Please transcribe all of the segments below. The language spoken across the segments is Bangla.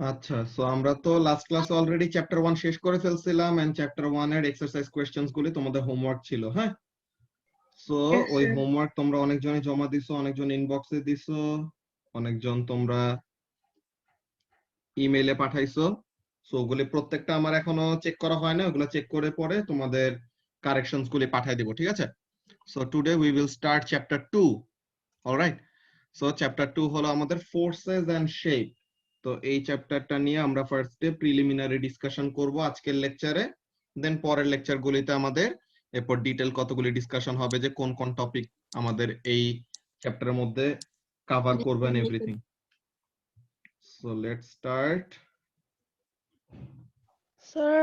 আচ্ছা, সো আমরা তো লাস্ট ক্লাসে অলরেডি চ্যাপ্টার 1 শেষ করে ফেলছিলাম এন্ড চ্যাপ্টার 1 এর এক্সারসাইজ কোশ্চেনস গুলি তোমাদের হোমওয়ার্ক ছিল, হ্যাঁ? সো Yes, ওই sir. হোমওয়ার্ক তোমরা অনেকজনই জমা দিছো, অনেকজন ইনবক্সে দিছো, অনেকজন তোমরা ইমেইলে পাঠাইছো। সো ওগুলি প্রত্যেকটা আমার এখনো চেক করা হয় না, ওগুলো চেক করে পরে তোমাদের কারেকশনস গুলি পাঠিয়ে দিব, ঠিক আছে? So today we will start chapter 2। Alright, so chapter 2 হলো আমাদের ফোর্সেস এন্ড শেপ। তো এই চ্যাপ্টারটা নিয়ে আমরা ফার্স্টে প্রিলিমিনারি ডিসকাশন করব আজকের লেকচারে, দেন পরের লেকচারগুলিতে আমাদের এরপর ডিটেল কতগুলি ডিসকাশন হবে যে কোন কোন টপিক আমাদের এই চ্যাপ্টারের মধ্যে কভার করবেন everything. So let's start. Sir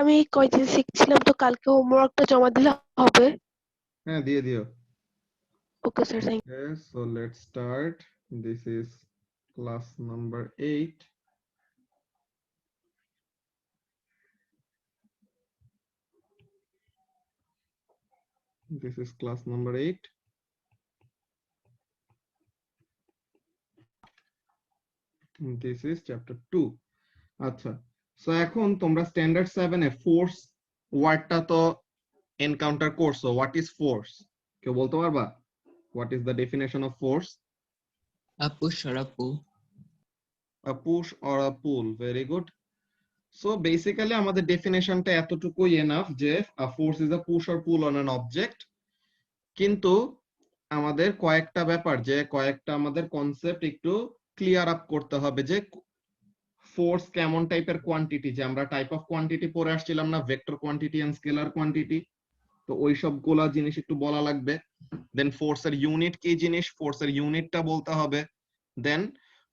আমি কয়দিন শিখছিলাম তো কালকে হোমওয়ার্কটা জমা দিলে হবে? হ্যাঁ, দিয়ে দিও। Okay sir, thank Okay, so let's start. This is class number 8. This is class number 8. This is chapter 2. আচ্ছা, সো এখন তোমরা স্ট্যান্ডার্ড 7 এ ফোর্স ওয়ার্ডটা তো এনকাউন্টার করছো। What is force? কেউ বলতে পারবা? What is the definition of force? A push or a pull. A push or a pool. Very good. So basically আমাদের ডেফিনেশনটা এতটুকুই এনাফ যে force is a push or pull on an object. কিন্তু আমাদের কয়েকটা ব্যাপার, যে কয়েকটা আমাদের কনসেপ্ট একটু ক্লিয়ার আপ করতে হবে যে ফোর্স কেমন টাইপের কোয়ান্টিটি। যে আমরা টাইপ অফ কোয়ান্টিটি পড়ে আসছিলাম না, vector quantity and scalar quantity, তো ওই সবগুলা জিনিস একটু বলা লাগবে। দেন ফোর্সের ইউনিট কি জিনিস, ফোর্সের ইউনিটটা বলতে হবে। দেন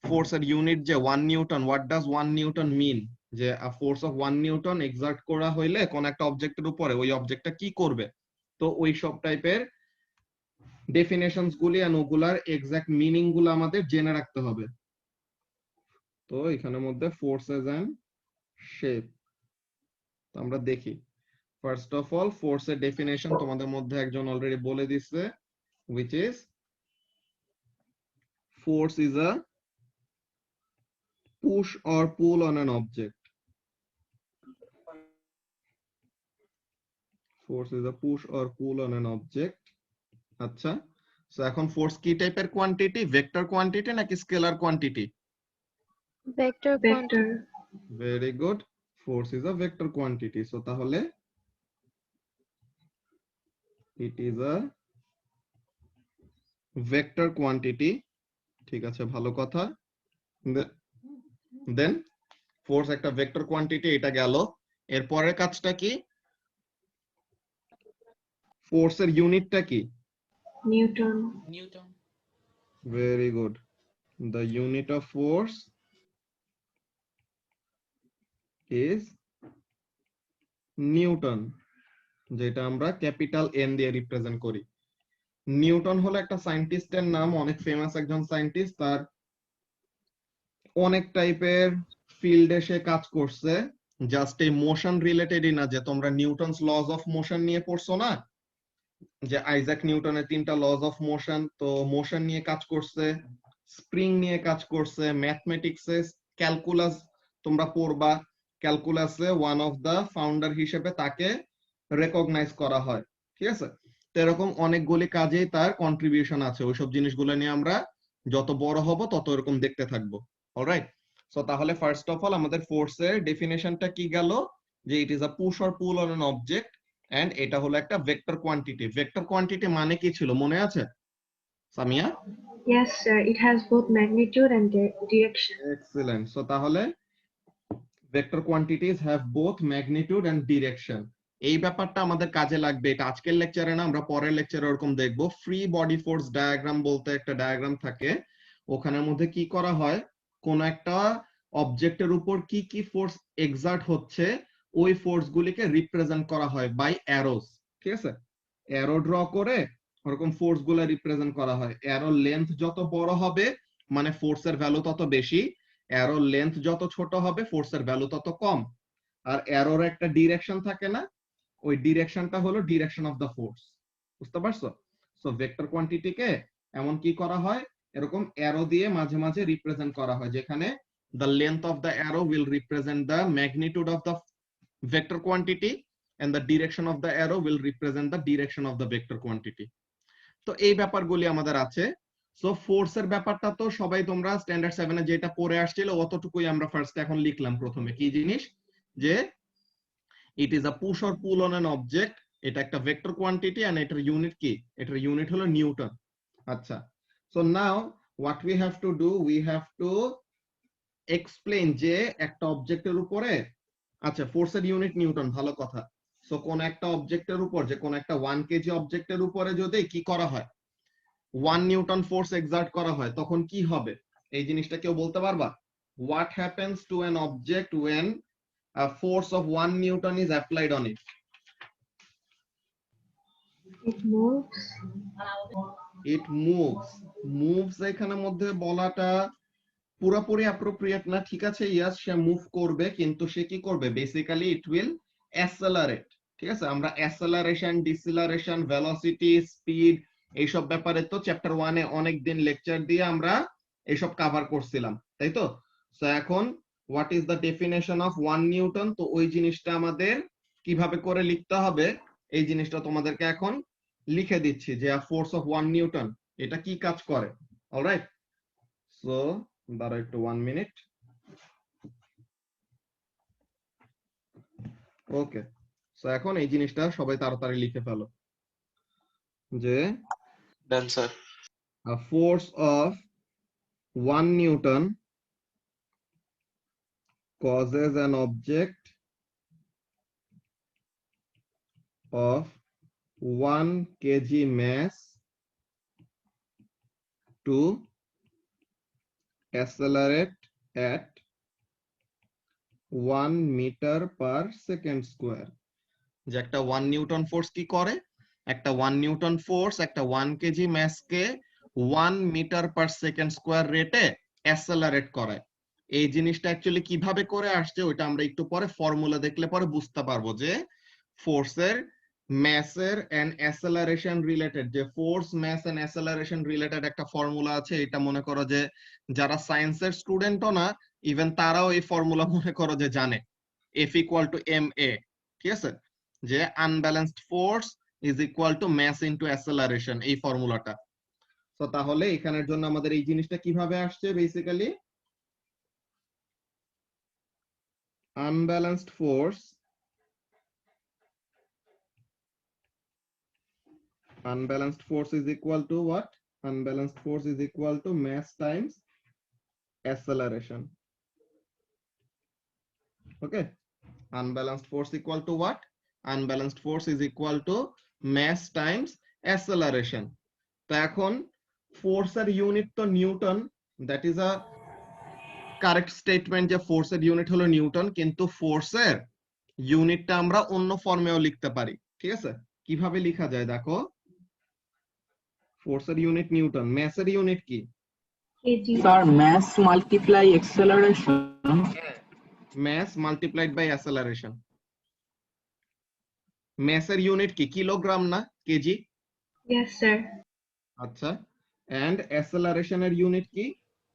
ফোর্সের ইউনিট যে 1 নিউটন, হোয়াট ডাজ 1 নিউটন মিন, যে ফোর্স অফ 1 নিউটন এক্সার্ট করা হইলে কোন একটা অবজেক্টের উপরে ওই অবজেক্টটা কি করবে। তো ওই সব টাইপের ডেফিনেশনস গুলি আর ওগুলার এক্সাক্ট মিনিং গুলো আমাদের জেনে রাখতে হবে। তো এখানের মধ্যে ফোর্সেস এন্ড শেপ আমরা দেখি। ফার্স্ট অফ অল ফোর্সের ডেফিনেশন তোমাদের মধ্যে একজন অলরেডি বলে দিচ্ছে, which is force is a push or pull on an object. Force is a push or pull on an object. আচ্ছা, সো এখন ফোর্স কি টাইপের কোয়ান্টিটি, ভেক্টর কোয়ান্টিটি নাকি scalar quantity? Vector Vector. Very good, force is a vector quantity. So তাহলে it is a vector quantity. ঠিক আছে, ভালো কথা। দেন ফোর্স একটা ভেক্টর কোয়ান্টিটি, এটা গেল। এর পরের কাজটা কি? ফোর্সের ইউনিটটা কি? Newton. Newton. Very good, the unit of force is Newton, যেটা আমরা ক্যাপিটাল এন দিয়ে রিপ্রেজেন্ট করি। নিউটন হলো একটা সায়েন্টিস্টের নাম, অনেক ফেমাস একজন সায়েন্টিস্ট। তার অনেক টাইপের ফিল্ডে সে কাজ করছে, জাস্ট এই মোশন রিলেটেডই না। যে তোমরা নিউটনস লজ অফ মোশন নিয়ে পড়ছো না, যে আইজাক নিউটনের 3টা লজ অফ মোশন, তো মোশন নিয়ে কাজ করছে, স্প্রিং নিয়ে কাজ করছে, ম্যাথমেটিক্সে ক্যালকুলাস তোমরা পড়বা। ক্যালকুলাসে ওয়ান অফ দা ফাউন্ডার হিসেবে তাকে রেকগনাইজ করা হয়, ঠিক আছে? তো এরকম অনেকগুলি কাজেই তার কন্ট্রিবিউশন আছে। ওইসব জিনিসগুলো নিয়ে আমরা যত বড় হব তত এরকম দেখতে থাকবো। অলরাইট, সো তাহলে ফার্স্ট অফ অল আমাদের ফোর্সের ডেফিনেশনটা কি গেল, যে it is a push or pull on an object and এটা হলো একটা ভেক্টর কোয়ান্টিটি। ভেক্টর কোয়ান্টিটি মানে কি ছিল মনে আছে Samia? Yes, sir. It has both magnitude and direction. Excellent. So তাহলে vector quantities have both magnitude and direction. এই ব্যাপারটা আমাদের কাজে লাগবে। এটা আজকের লেকচারে না, আমরা পরের লেকচারে ওরকম দেখবো। ফ্রি বডি ফোর্স ডায়াগ্রাম বলতে একটা ডায়াগ্রাম থাকে, ওখানের মধ্যে কি করা হয়, কোন একটা অবজেক্টের উপর কি কি ফোর্স এক্সার্ট হচ্ছে ওই ফোর্স গুলিকে রিপ্রেজেন্ট করা হয় বাই অ্যারোস, ঠিক আছে? অ্যারো ড্র করে ওরকম ফোর্স গুলো রিপ্রেজেন্ট করা হয়। অ্যারো লেন্থ যত বড় হবে মানে ফোর্সের ভ্যালু তত বেশি, অ্যারোর লেন্থ যত ছোট হবে ফোর্সের ভ্যালু তত কম। আর অ্যারোর একটা ডিরেকশন থাকে না, ওই ডিরেকশনটা হলো ডিরেকশন অফ দ্য ফোর্স। বুঝতে পারছো? সো ভেক্টর কোয়ান্টিটিকে এমন কি করা হয়, এরকম অ্যারো দিয়ে মাঝে মাঝে রিপ্রেজেন্ট করা হয়, যেখানে the length of the arrow will represent the magnitude of the vector quantity and the direction of the arrow will represent the direction of the vector quantity. তো এই ব্যাপারগুলি আমাদের আছে। সো ফোর্সের ব্যাপারটা তো সবাই তোমরা স্ট্যান্ডার্ড 7 এ যেটা পড়ে আসছিল অতটুকুই আমরা ফার্স্ট এখন লিখলাম। প্রথমে কি জিনিস, যে it is a push or pull on an object, এটা একটা ভেক্টর কোয়ান্টিটি এন্ড এটার ইউনিট কি, এটার ইউনিট হলো নিউটন। আচ্ছা, so now what we have to do, we have to explain যে একটা অবজেক্টের উপরে, আচ্ছা ফোর্সের ইউনিট নিউটন, ভালো কথা। সো কোন একটা অবজেক্টের উপর, যে কোন একটা 1 কেজি অবজেক্টের উপরে যদি কি করা হয়, 1 নিউটন ফোর্স এক্সার্ট করা হয়, তখন কি হবে এই জিনিসটা কেউ বলতে পারবা? What happens to an object when a force of 1 Newton is applied on it? It moves. It moves. Moves এখানে মধ্যে বলাটা পুরোপুরি অ্যাপ্রোপ্রিয়েট না, ঠিক আছে। ইয়াস, সে মুভ করবে, কিন্তু সে কি করবে? Basically it will accelerate. ঠিক আছে, আমরা অ্যাসেলারেশন, ডিসেলারেশন, ভেলোসিটি, স্পিড এইসব ব্যাপারে তো চ্যাপ্টার 1 এ অনেক দিন লেকচার দিয়ে আমরা এইসব কভার করছিলাম, তাই তো? সো এখন what is the definition of 1 Newton, তো ওই জিনিসটা আমাদের কিভাবে করে লিখতে হবে এই জিনিসটা তোমাদেরকে এখন লিখে দিচ্ছি, যে ফোর্স অফ 1 নিউটন এটা কি কাজ করে। অলরাইট, সো দাঁড়াও একটু 1 মিনিট। ওকে, সো এখন এই জিনিসটা সবাই তাড়াতাড়ি লিখে ফেলো, যে Done, sir. a force of 1 Newton causes an object of 1 kg mass to accelerate at 1 meter per second square. যে একটা 1 নিউটন ফোর্স কি করে, একটা 1 নিউটন ফোর্স একটা 1 কেজি মাস কে 1 মিটার পার সেকেন্ড স্কয়ার রেটে অ্যাসেলারেট করে। এই জিনিসটা অ্যাকচুয়ালি কিভাবে করে আসছে ওটা আমরা একটু পরে ফর্মুলা দেখলে পরে বুঝতে পারবো, যে ফোর্সের ম্যাসের এন্ড অ্যাসেলারেশন রিলেটেড, যে ফোর্স ম্যাস এন্ড অ্যাসেলারেশন রিলেটেড একটা ফর্মুলা আছে। এটা মনে করো যে যারা সায়েন্সের স্টুডেন্টও না, ইভেন তারাও এই ফর্মুলা মনে করো যে জানে, F equal to ma, ঠিক আছে, যে unbalanced force is equal to mass into acceleration, এই ফর্মুলাটা। তো তাহলে এখানের জন্য আমাদের এই জিনিসটা কিভাবে আসছে, basically unbalanced force is equal to what? Unbalanced force is equal to mass times acceleration. Okay, unbalanced force equal to what? Unbalanced force is equal to mass times acceleration. তো এখন ফোর্সের ইউনিট তো Newton, that is a correct statement, যে ফোর্সের ইউনিট হলো নিউটন, কিন্তু ফোর্সের ইউনিটটা আমরা অন্য ফর্মেও লিখতে পারি। ঠিক আছে, কিভাবে লেখা যায় দেখো, ফোর্সের ইউনিট নিউটন, ম্যাসের ইউনিট কি? kg. Sir, mass multiply acceleration. mass multiplied by acceleration. ম্যাসের ইউনিট কি? কিলোগ্রাম না কেজি? Yes, sir. আচ্ছা, এন্ড অ্যাসেলারেশনের ইউনিট কি?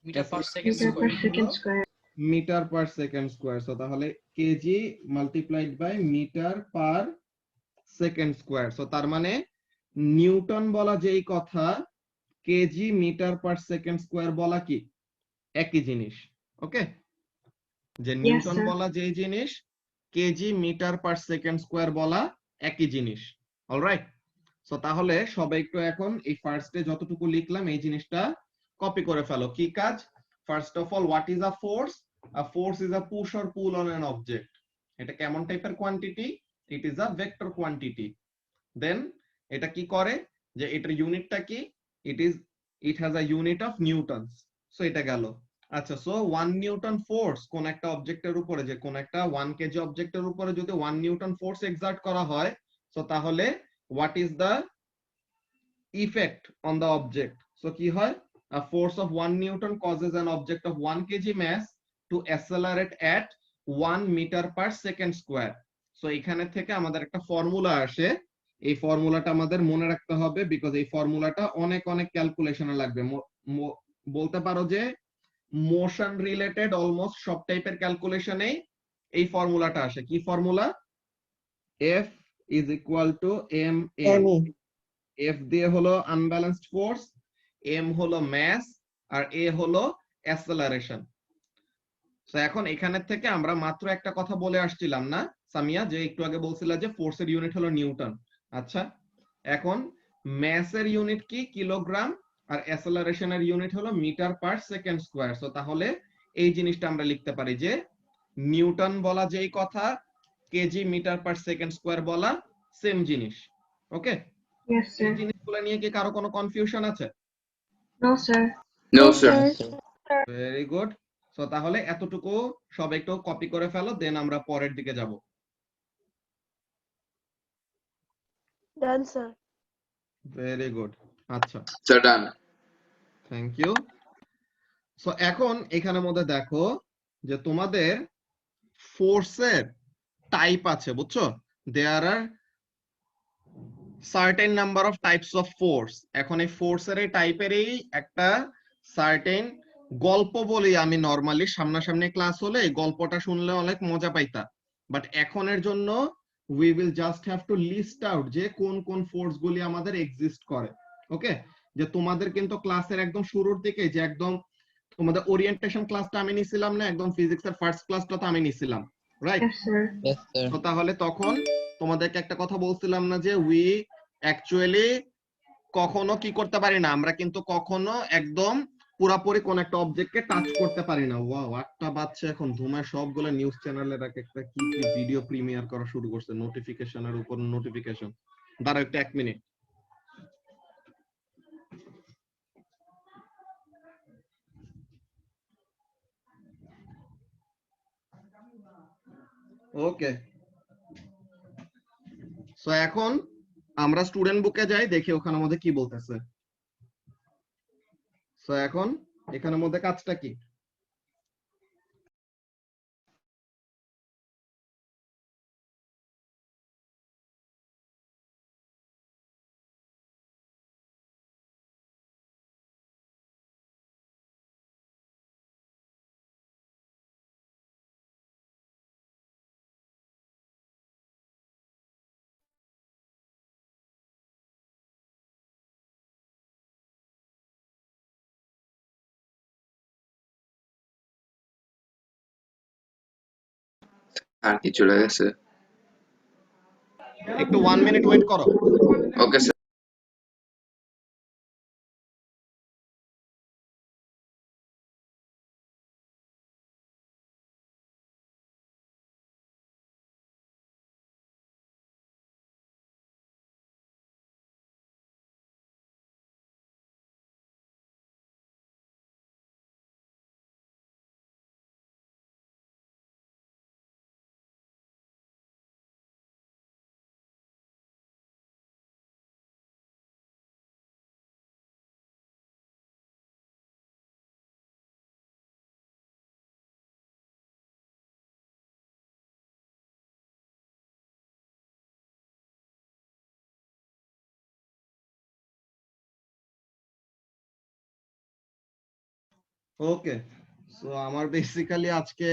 Meter per second Meter per square. second square. Metre per second square. So তাহলে KG multiplied by metre per second square. So তার মানে নিউটন বলা যেই কথা, KG metre per second square বলা কি একই জিনিস। ওকে, যে নিউটন sir. বলা যেই জিনিস, KG metre per second square বলা একই জিনিস। অলরাইট, সো তাহলে সবাই একটু এখন এই ফার্স্টে যতটুকু লিখলাম এই জিনিসটা কপি করে ফেলো। কি কাজ? First of all, what is a force? A force is a push or pull on an object. এটা কেমন টাইপের quantity? It is a vector quantity. Then এটা কি করে, যে এটার ইউনিটটা কি? It has a unit of newtons. So এটা গেল। আচ্ছা, সো 1 নিউটন ফোর্স কোন একটা অবজেক্টের উপরে, যে কোন একটা 1 কেজি অবজেক্টের উপরে যদি 1 নিউটন ফোর্স এক্সার্ট করা হয়, সো তাহলে what is the effect on the object? So কি হয়? A force of 1 Newton causes an object of 1 kg mass to accelerate at 1 meter per second square. So এখানে থেকে আমাদের একটা ফর্মুলা আসে, এই ফর্মুলাটা আমাদের মনে রাখতে হবে, বিকজ এই ফর্মুলাটা অনেক অনেক ক্যালকুলেশনে লাগবে। বলতে পারো যে মোশন রিলেটেড অলমোস্ট সব টাইপের ক্যালকুলেশনেই এই ফর্মুলাটা আসে। কি formula? F is equal to ma। F দিয়ে হলো আনব্যালেন্সড ফোর্স, m হলো মাস, আর a হলো অ্যাসেলারেশন। তো এখন এখানের থেকে আমরা মাত্র একটা কথা বলে আসছিলাম না সামিয়া, যে একটু আগে বলছিলা যে ফোর্সের ইউনিট হলো নিউটন। আচ্ছা, এখন ম্যাসের ইউনিট কি? কিলোগ্রাম, আর অ্যাসেলারেশনের ইউনিট হলো metre per second square. So তাহলে এই জিনিসটা আমরা লিখতে পারি যে নিউটন বলা যেই কথা, KG metre per second square বলা সেম জিনিস। ওকে, Yes, এই sir. জিনিসগুলো নিয়ে কি কারো কোনো কনফিউশন আছে? No, sir. No, No, sir. sir. Very good. So তাহলে এতটুকু সব একটু কপি করে ফেলো, দেন আমরা পরের দিকে যাব। Done, sir. Very good. আচ্ছা, Sir, done. Thank you. So এখন এখানের মধ্যে দেখো যে তোমাদের ফোর্সের টাইপ আছে, বুঝছো? There are certain number of types of force. এখন এই ফোর্সের এই টাইপেরই একটা সার্টেন গল্প বলি আমি নরমালি, সামনাসামনি ক্লাস হলে এই গল্পটা শুনলে অনেক মজা পাইতা। বাট এখনের জন্য we will just have to list out যে কোন কোন ফোর্স গুলি আমাদের এক্সিস্ট করে। ওকে, যে তোমাদের কিন্তু ক্লাসের একদম শুরুর দিকে যে একদম তোমাদের ওরিয়েন্টেশন ক্লাসটা আমি নিছিলাম না, একদম ফিজিক্সের ফার্স্ট ক্লাসটা তো আমি নিছিলাম, right? Yes, sir. Yes, sir. তো তাহলে তখন তোমাদেরকে একটা কথা বলছিলাম না যে উই অ্যাকচুয়ালি কখনো কি করতে পারি না, আমরা কিন্তু কখনো একদম পুরাপুরি কোন একটা অবজেক্টকে টাচ করতে পারি না। ওয়াও, 8টা বাজছে এখন, ধুমায় সবগুলো নিউজ চ্যানেলের এক একটা কি কি ভিডিও প্রিমিয়ার করা শুরু করছে, নোটিফিকেশনের উপর নোটিফিকেশন। দাঁড়াও একটু 1 মিনিট। ওকে, সো এখন আমরা স্টুডেন্ট বুকে যাই, দেখি ওখানের মধ্যে কি বলতেছে। সো এখন এখানের মধ্যে কাজটা কি? আর কি চলে গেছে? একটু 1 মিনিট ওয়েট করো। Okay sir. ওকে, সো আমার বেসিক্যালি আজকে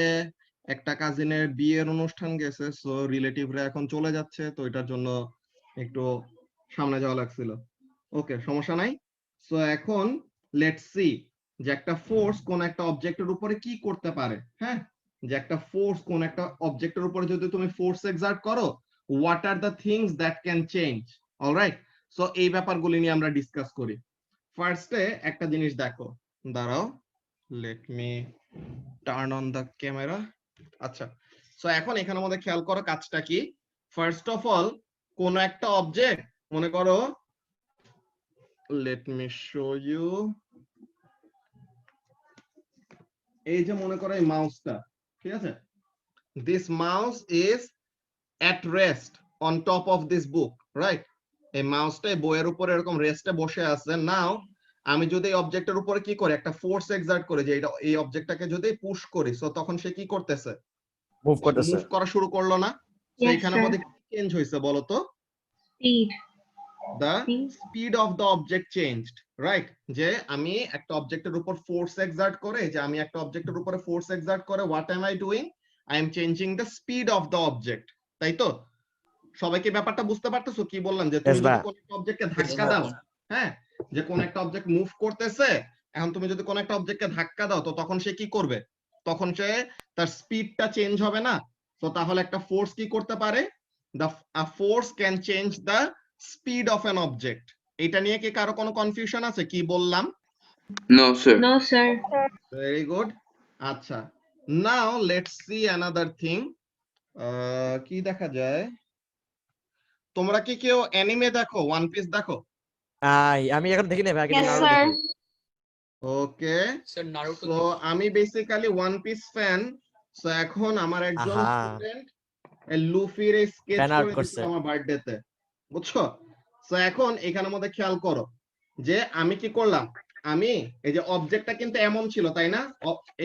একটা কাজিনের বিয়ের অনুষ্ঠান গেছে, সো রিলেটিভরা এখন চলে যাচ্ছে, তো এটার জন্য একটু সামনে যাওয়া লাগছিল। ওকে, সমস্যা নাই। সো এখন লেটস সি যে একটা ফোর্স কোন একটা অবজেক্টের উপরে কি করতে পারে। হ্যাঁ, যে একটা ফোর্স কোন একটা অবজেক্টের উপরে যদি তুমি ফোর্স এক্সার্ট করো, what are the things that can change. Alright, so এই ব্যাপারগুলি নিয়ে আমরা ডিসকাস করি। ফার্স্টে একটা জিনিস দেখো, দাঁড়াও, let me turn on the camera। আচ্ছা, সো এখন এখানের মধ্যে খেয়াল করো কাজটা কি। ফার্স্ট অফ অল কোন একটা অবজেক্ট, মনে করো, let me show you, এই যে মনে করো এই মাউসটা, ঠিক আছে, this mouse is at rest on top of this book, right? এই মাউসটা এই বইয়ের উপরে এরকম রেস্টে বসে আছে। নাও আমি যদি এই অবজেক্টের উপরে কি করি, একটা ফোর্স এক্সার্ট করি, যে এটা এই অবজেক্টটাকে যদি পুশ করি, সো তখন সে কি করতেছে? মুভ করতেছে। মুভ করা শুরু করলো না? তো Yes, এখানের sir. মধ্যে চেঞ্জ হয়েছে বলো তো? Speed. the Speed. speed of the object changed, right? যে আমি একটা অবজেক্টের উপর ফোর্স এক্সার্ট করে, যে আমি একটা অবজেক্টের উপরে ফোর্স এক্সার্ট করে, what am I doing? I am changing the speed of the object, তাই তো? সবাই কি ব্যাপারটা বুঝতে পারতেছো কি বললাম? যে তুমি Yes, যদি ভাইয়া। কোন একটা অবজেক্টকে ধাক্কা দাও, হ্যাঁ, যে কোন একটা অবজেক্ট মুভ করতেছে, এখন তুমি যদি কোন একটা অবজেক্টকে ধাক্কা দাও, তো তখন সে কি করবে? তখন সে তার স্পিডটা চেঞ্জ হবে না? তো তাহলে একটা ফোর্স কি করতে পারে? a force can change the speed of an object. এটা নিয়ে কি কারো কোনো কনফিউশন আছে কি বললাম? No, sir. No, sir. Very good. আচ্ছা, now let's see another thing. কি দেখা যায়? তোমরা কি কেউ অ্যানিমে দেখো? ওয়ান পিস দেখো? আমি এখন দেখি না ভাই, কিন্তু Yes, নারুটো sir. দেখি। ওকে, Sir, Naruto. সো আমি basically one piece fan. So এখন আমার একজন আহা। স্টুডেন্ট লুফির এই স্কেচ Fan art করে দিছিল করছে। আমার বার্থডেতে, বুঝছো? সো এখন এখানের মধ্যে খেয়াল করো যে আমি কি করলাম, আমি এই যে অবজেক্টটা কিন্তু এমন ছিল তাই না,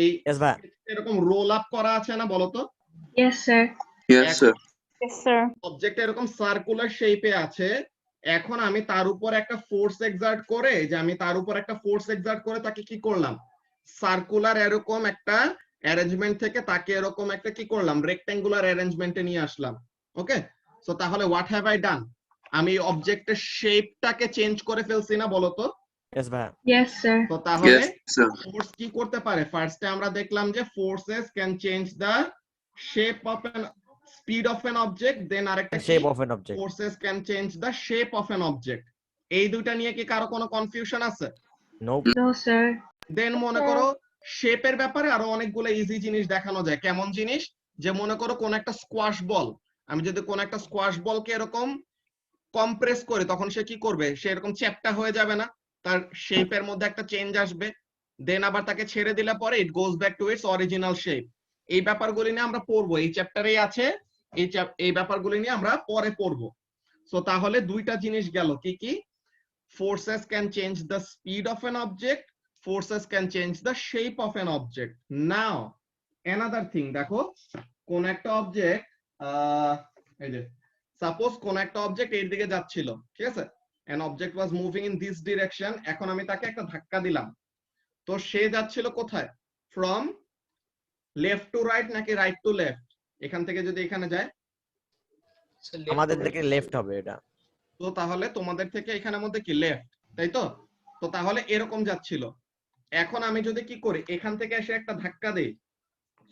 এই Yes, ভাই। এরকম রোল আপ করা আছে না, বলো তো? Yes, sir. Yes, sir. Yes, sir. Object এরকম সার্কুলার শেপে আছে। এখন আমি তার উপর একটা ফোর্স এক্সার্ট করে, যে আমি তার উপর একটা ফোর্স এক্সার্ট করে তাকে কি করলাম, সার্কুলার এরকম একটা অ্যারেঞ্জমেন্ট থেকে তাকে এরকম একটা কি করলাম, রেক্টেঙ্গুলার অ্যারেঞ্জমেন্টে নিয়ে আসলাম। ওকে, সো তাহলে হোয়াট হ্যাভ আই ডান? আমি অবজেক্টের শেপটাকে চেঞ্জ করে ফেলছি না, বলো তো? Yes, ভাই। Yes, sir. তো তাহলে Yes, sir. ফোর্স কি করতে পারে? ফার্স্টে আমরা দেখলাম যে forces can change the shape of an speed of an object, then আরেকটা Shape of an object. Forces can change the shape of an object. এই দুইটা নিয়ে কি কারো কোনো কনফিউশন আছে? Nope. No, sir. দেন মনে করো শেপের ব্যাপারে আরো অনেকগুলো ইজি জিনিস দেখানো যায়। কেমন জিনিস? যে মনে করো কোন একটা স্কোয়াশ বল, আমি যদি কোন একটা স্কোয়াশ বলকে এরকম কম্প্রেস করি, তখন সে কি করবে? সে এরকম চ্যাপ্টা হয়ে যাবে না? তার শেপের মধ্যে একটা চেঞ্জ আসবে। দেন আবার তাকে ছেড়ে দিলে পরে it goes back to its original shape. এই ব্যাপারগুলি নিয়ে আমরা পড়বো, এই চ্যাপ্টারেই আছে। এই ব্যাপারগুলি নিয়ে আমরা পরে পড়বো। সো তাহলে দুইটা জিনিস গেল, কি কি? Forces can change the speed of an object, forces can change the shape of an object. Now another thing, দেখো কোন একটা অবজেক্ট, এই যে সাপোজ কোন একটা অবজেক্ট এর দিকে যাচ্ছিল, ঠিক আছে? an object was moving in this direction, এখন আমি তাকে একটা ধাক্কা দিলাম, তো সে যাচ্ছিল কোথায়? from left to right নাকি right to left? এখান থেকে যদি এখানে যায়, Sir, left আমাদের to দিকে right. লেফট হবে এটা। তো তাহলে তোমাদের থেকে এখানের মধ্যে কি লেফট, তাই তো? তো তাহলে এরকম যাচ্ছিল। এখন আমি যদি কি করি, এখান থেকে এসে একটা ধাক্কা দেই,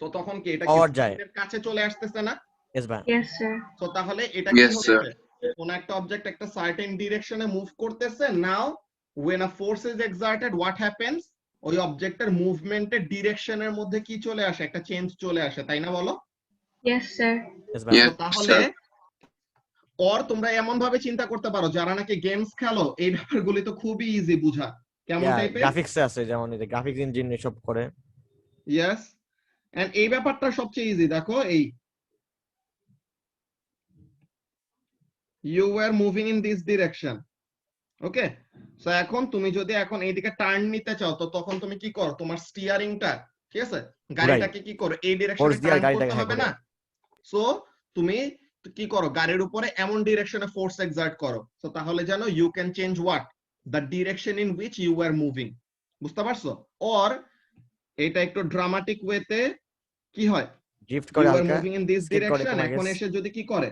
তো তখন কি এটা কি Forward যায়। স্পিডের কাছে চলে আসতেছে না? Yes, ভাই। Yes, sir. তো তাহলে এটা কি Yes, sir. হচ্ছে? কোন একটা অবজেক্ট একটা সার্টেন ডিরেকশনে মুভ করতেছে। নাও when a force is exerted, what happens? ওই অবজেক্টের মুভমেন্টের ডিরেকশনের মধ্যে কি চলে আসে? একটা চেঞ্জ চলে আসে, তাই না বলো? Yes, sir. Yes, ভাই। Yes, তো তাহলে sir. ওর তোমরা এমন ভাবে চিন্তা করতে পারো, যারা নাকি গেমস খেলো, এই ব্যাপারগুলি তো খুবই ইজি বুঝা। কেমন টাইপের? গ্রাফিক্স আছে, যেমন এই গ্রাফিক্স ইঞ্জিন এসব করে। ইয়েস, এন্ড এই ব্যাপারটা সবচেয়ে ইজি। দেখো এই you were moving in this direction, okay? So এখন তুমি যদি এখন এইদিকে টার্ন নিতে চাও, তো তখন তুমি কি করো? তোমার স্টিয়ারিংটা, ঠিক আছে, গাড়িটাকে কি করো? এই ডিরেকশনে Force দিয়ে টার্ন গাড়িটাকে করতে হবে হ্যাঁ না? সো তুমি কি করো? গাড়ির উপরে এমন ডিরেকশনে ফোর্স এক্সার্ট করো, সো তাহলে জানো you can change what? The direction in which you are moving. বুঝতে পারছো? অর এটা একটু ড্রামাটিক ওয়েতে কি হয়? ড্রিফট করে ইউ আর হালকা, মুভিং ইন দিস skid করে ডিরেকশন, কোনো এখন guess। এসে যদি কি করে,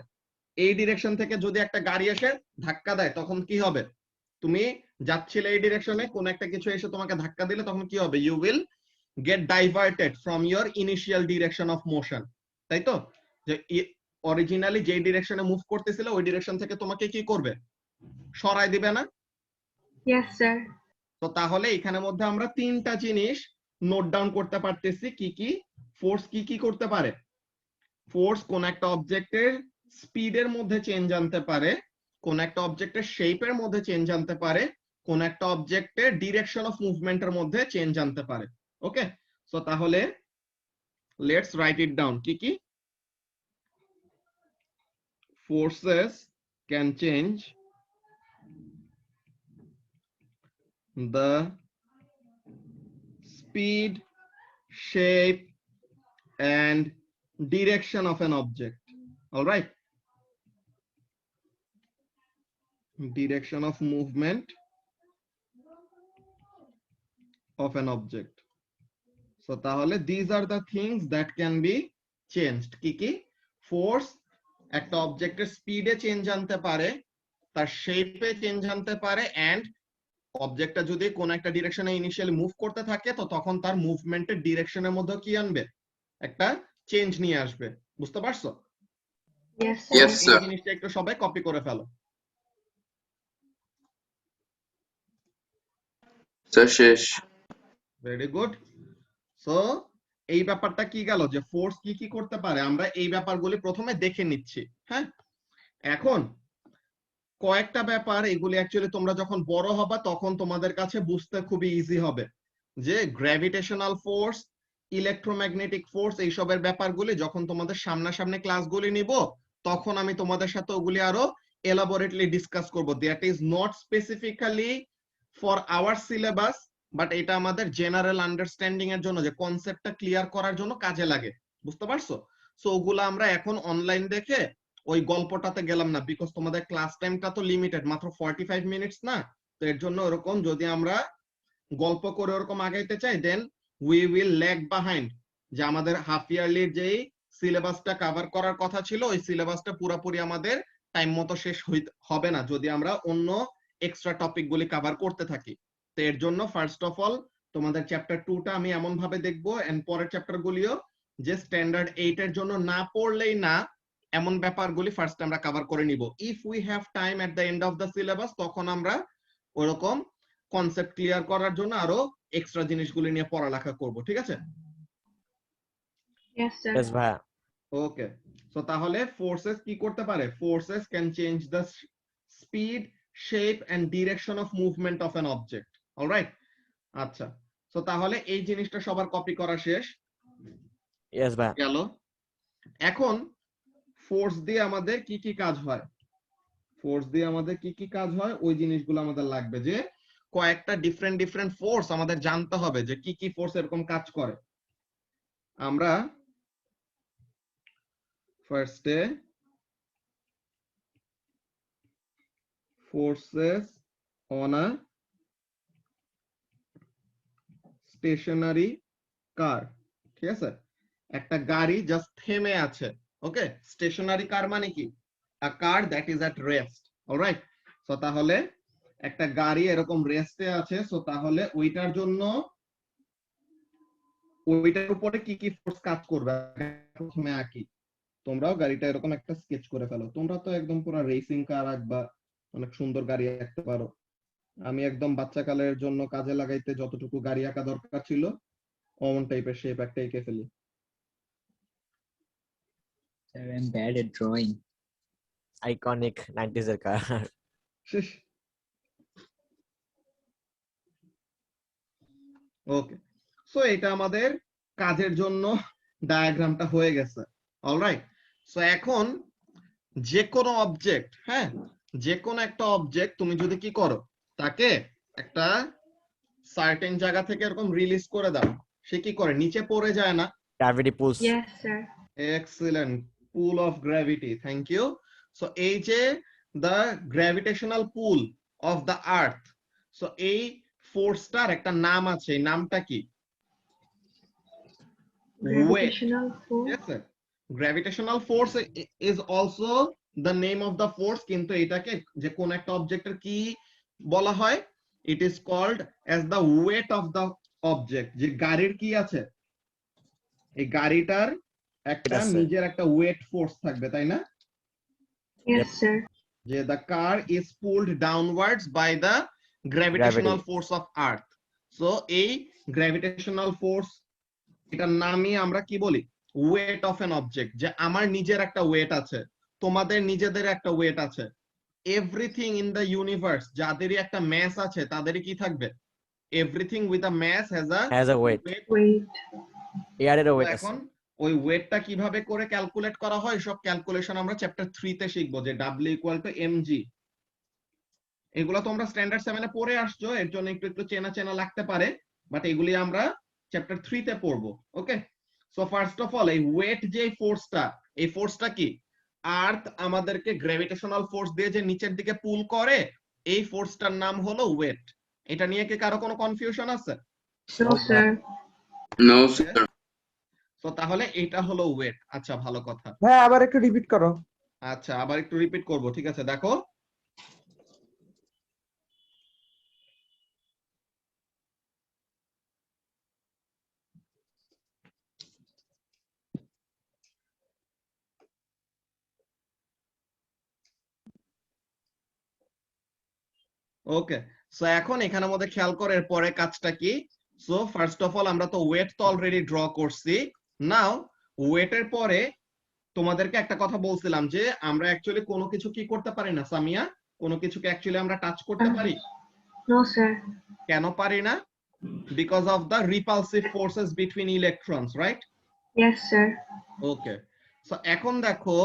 এই ডিরেকশন থেকে যদি একটা গাড়ি এসে ধাক্কা দেয়, তখন কি হবে? তুমি যাচ্ছিলে এই ডিরেকশনে, কোন একটা কিছু এসে তোমাকে ধাক্কা দিলে তখন কি হবে? You will get diverted from your initial direction of motion, তাই তো? যে অরিজিনালি যে ডিরেকশনে মুভ করতেছিল, ওই ডিরেকশন থেকে তোমাকে কি করবে? সরাই দিবে না? Yes, sir. তো তাহলে এখানের মধ্যে আমরা তিনটা জিনিস নোট ডাউন করতে পারতেছি। কি কি? ফোর্স কি কি করতে পারে? ফোর্স কোন একটা অবজেক্টের স্পিডের মধ্যে চেঞ্জ আনতে পারে, কোন একটা অবজেক্টের শেপের মধ্যে চেঞ্জ আনতে পারে, কোন একটা অবজেক্টের ডিরেকশন অফ মুভমেন্টের মধ্যে চেঞ্জ আনতে পারে। ওকে, সো তাহলে লেটস রাইট ইট ডাউন। কি কি? Forces can change the speed, shape and direction of an object. All right, direction of movement of an object. So তাহলে these are the things that can be changed. কি কি? Force একটা অবজেক্টের স্পিডে চেঞ্জ আনতে পারে, তার শেপে চেঞ্জ আনতে পারে, এন্ড অবজেক্টটা যদি কোন একটা ডিরেকশনে ইনিশিয়ালি মুভ করতে থাকে তো তখন তার মুভমেন্টের ডিরেকশনের মধ্যে কি আনবে? একটা চেঞ্জ নিয়ে আসবে। বুঝতে পারছো? Yes, Yes, sir. এই sir. জিনিসটা একটু সবাই কপি করে ফেলো। Sir, শেষ। Very good. সো এই ব্যাপারটা কি গেল যে ফোর্স কি কি করতে পারে আমরা এই ব্যাপারগুলি প্রথমে দেখে নিচ্ছি। হ্যাঁ, এখন কয়েকটা ব্যাপার এগুলি অ্যাকচুয়ালি তোমরা যখন বড় হবা তখন তোমাদের কাছে বুঝতে খুবই ইজি হবে যে গ্র্যাভিটেশনাল ফোর্স, ইলেকট্রোম্যাগনেটিক ফোর্স এইসবের ব্যাপারগুলি যখন তোমাদের সামনাসামনি ক্লাসগুলি নিব তখন আমি তোমাদের সাথে ওগুলি আরো এলাবোরেটলি ডিসকাস করব। That is not specifically for our syllabus, but এটা আমাদের জেনারেল আন্ডারস্ট্যান্ডিং এর জন্য, যে কনসেপ্টটা ক্লিয়ার করার জন্য কাজে লাগে। বুঝতে পারছো? সো ওগুলো আমরা এখন অনলাইন দেখে ওই গল্পটাতে গেলাম না, বিকজ তোমাদের ক্লাস টাইমটা তো লিমিটেড, মাত্র 45 মিনিটস না। তো এর জন্য ওরকম যদি আমরা গল্প করে ওরকম আগাইতে চাই then we will lag behind, যে আমাদের হাফ ইয়ারলির যেই সিলেবাসটা কভার করার কথা ছিল ওই সিলেবাসটা পুরোপুরি আমাদের টাইম মতো শেষ হবে না যদি আমরা অন্য এক্সট্রা টপিক গুলি কভার করতে থাকি। তো এর জন্য ফার্স্ট অফ অল তোমাদের চ্যাপ্টার 2টা আমি এমন ভাবে দেখবো এন্ড পরের চ্যাপ্টার গুলিও যে স্ট্যান্ডার্ড 8 এর জন্য না পড়লেই না এমন ব্যাপারগুলি ফার্স্ট আমরা কভার করে নিব। If we have time at the end of the syllabus তখন আমরা ওরকম কনসেপ্ট ক্লিয়ার করার জন্য আরো এক্সট্রা জিনিসগুলি নিয়ে পড়ালেখা করব। ঠিক আছে? Yes, sir. Yes, ভাইয়া। ওকে, সো তাহলে ফোর্সেস কি করতে পারে? Forces can change the speed, shape and direction of movement of an object. Alright, আচ্ছা। সো তাহলে এই জিনিসটা সবার কপি করা শেষ Yes, ভাইয়া। গেল। এখন ফোর্স দিয়ে আমাদের কি কি কাজ হয়, ফোর্স দিয়ে আমাদের কি কি কাজ হয় ওই জিনিসগুলো আমাদের লাগবে, যে কয়েকটা ডিফারেন্ট ডিফারেন্ট ফোর্স আমাদের জানতে হবে যে কি কি ফোর্স এরকম কাজ করে। আমরা ফার্স্টে forces on a stationary car, ঠিক আছে? একটা গাড়ি জাস্ট থেমে আছে। ওকে, স্টেশনারি কার মানে কি? a car that is at rest. Alright, so তাহলে একটা গাড়ি এরকম রেস্টে আছে, সো তাহলে ওইটার জন্য ওইটার উপরে কি কি ফোর্স কাজ করবে প্রথমে আঁকি। তোমরাও গাড়িটা এরকম একটা স্কেচ করে ফেলো। তোমরা তো একদম পুরো রেসিং কার আঁকবা, অনেক সুন্দর গাড়ি আঁকতে পারো। আমি একদম বাচ্চাকালের জন্য কাজে লাগাইতে যতটুকু গাড়ি আঁকা দরকার ছিল অমন টাইপের শেপ একটা এঁকে ফেলি। Sir, I'm bad at drawing. Iconic 90s এর কার। ওকে, সো এটা আমাদের কাজের জন্য ডায়াগ্রামটা হয়ে গেছে। অলরাইট, সো এখন যে কোনো অবজেক্ট, হ্যাঁ, যে কোনো একটা অবজেক্ট তুমি যদি কি করো, তাকে একটা সার্টেন জায়গা থেকে এরকম রিলিজ করে দাও, সে কি করে? নিচে পড়ে যায় না? Gravity pulls. Yes, sir. Excellent, pull of gravity, thank you. So এই যে the gravitational pull of the Earth, so এই ফোর্সটার একটা নাম আছে, এই নামটা কি? Gravitational force. Yes, sir. Gravitational force is also the name of the force, কিন্তু এটাকে যে কোন একটা অবজেক্টের কি বলা হয়? It is called as the weight of the object. যে গাড়ির কি আছে, এই গাড়িটার একটা আছে। নিজের একটা ওয়েট ফোর্স থাকবে, তাই না? Yes, sir. যে the car is pulled downwards by the gravitational Gravity. force of earth. So এই gravitational force এটার নামই আমরা কি বলি? Weight of an object. যে আমার নিজের একটা ওয়েট আছে, তোমাদের নিজেদের একটা ওয়েট আছে, এভরিথিং ইন দ্য ইউনিভার্স যাদেরই একটা ম্যাস আছে তাদেরই কি থাকবে? Everything with a mass has Has a weight. Wait. এয়ারেরও ওয়েট আছে। এখন ওই ওয়েটটা কিভাবে করে ক্যালকুলেট করা হয় সব ক্যালকুলেশন আমরা চ্যাপ্টার 3 তে শিখবো, যে W = mg। এগুলো তোমরা স্ট্যান্ডার্ড 7 এ পড়ে আসছো, এর জন্য একটু একটু চেনা চেনা লাগতে পারে, বাট এগুলি আমরা চ্যাপ্টার 3 তে পড়বো। ওকে, সো ফার্স্ট অফ অল এই ওয়েট যে ফোর্সটা, এই ফোর্সটা কি? আর্থ আমাদেরকে গ্র্যাভিটেশনাল ফোর্স দিয়ে যে নিচের দিকে পুল করে, এই ফোর্সটার নাম হলো ওয়েট। এটা নিয়ে কি কারো কোনো কনফিউশন আছে? No, sir. No, sir. তো তাহলে এটা হলো ওয়েট। আচ্ছা, ভালো কথা। হ্যাঁ আবার একটু রিপিট করো। আচ্ছা, আবার একটু রিপিট করব, ঠিক আছে? দেখো, ওকে। সো এখন এখানের মধ্যে খেয়াল করে এর পরে কাজটা কি। সো ফার্স্ট অফ অল আমরা তো ওয়েট তো অলরেডি ড্র করছি। নাও ওয়েটের পরে তোমাদেরকে একটা কথা বলছিলাম যে আমরা অ্যাকচুয়ালি কোনো কিছু কি করতে পারি না সামিয়া, কোনো কিছুকে অ্যাকচুয়ালি আমরা টাচ করতে পারি। No, sir. কেন পারি না? Because of the repulsive forces between electrons, right? Yes, sir. Okay. So এখন দেখো,